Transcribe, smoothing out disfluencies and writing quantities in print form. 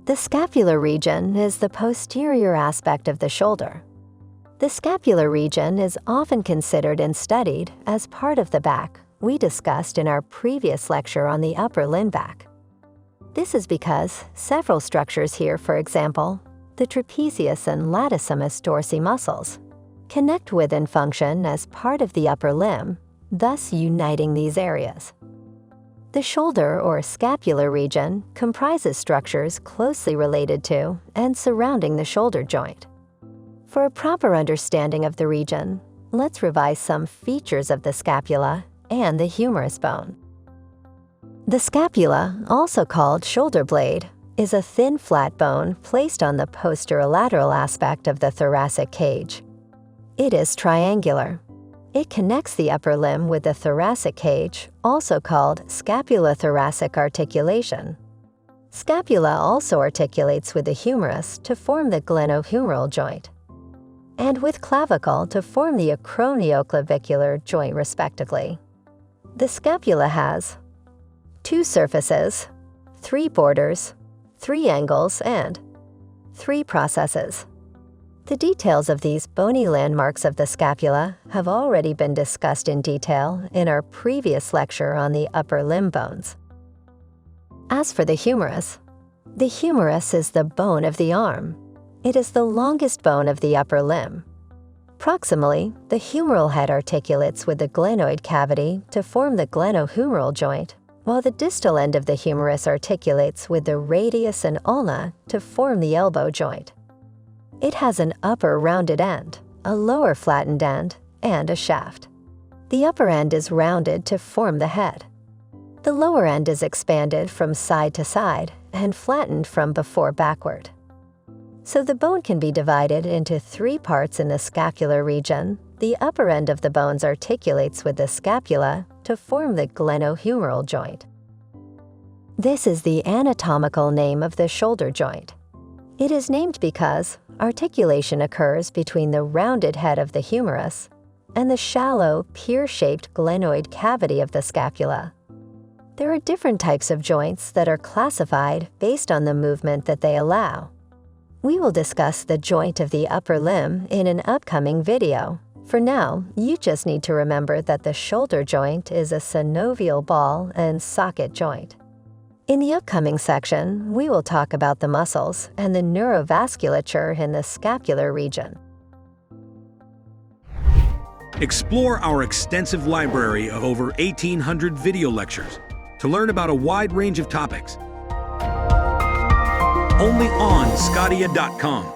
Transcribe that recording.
The scapular region is the posterior aspect of the shoulder. The scapular region is often considered and studied as part of the back we discussed in our previous lecture on the upper limb back. This is because several structures here, for example, the trapezius and latissimus dorsi muscles, connect with and function as part of the upper limb, thus uniting these areas. The shoulder or scapular region comprises structures closely related to and surrounding the shoulder joint. For a proper understanding of the region, let's revise some features of the scapula and the humerus bone. The scapula, also called shoulder blade, is a thin flat bone placed on the posterolateral aspect of the thoracic cage. It is triangular. It connects the upper limb with the thoracic cage, also called scapulothoracic articulation. Scapula also articulates with the humerus to form the glenohumeral joint, and with clavicle to form the acromioclavicular joint respectively. The scapula has 2 surfaces, 3 borders, 3 angles, and 3 processes. The details of these bony landmarks of the scapula have already been discussed in detail in our previous lecture on the upper limb bones. As for the humerus is the bone of the arm. It is the longest bone of the upper limb. Proximally, the humeral head articulates with the glenoid cavity to form the glenohumeral joint, while the distal end of the humerus articulates with the radius and ulna to form the elbow joint. It has an upper rounded end, a lower flattened end, and a shaft. The upper end is rounded to form the head. The lower end is expanded from side to side and flattened from before backward. So the bone can be divided into 3 parts in the scapular region. The upper end of the bones articulates with the scapula to form the glenohumeral joint. This is the anatomical name of the shoulder joint. It is named because articulation occurs between the rounded head of the humerus and the shallow, pear-shaped glenoid cavity of the scapula. There are different types of joints that are classified based on the movement that they allow. We will discuss the joint of the upper limb in an upcoming video. For now, you just need to remember that the shoulder joint is a synovial ball and socket joint. In the upcoming section, we will talk about the muscles and the neurovasculature in the scapular region. Explore our extensive library of over 1,800 video lectures to learn about a wide range of topics. Only on sqadia.com.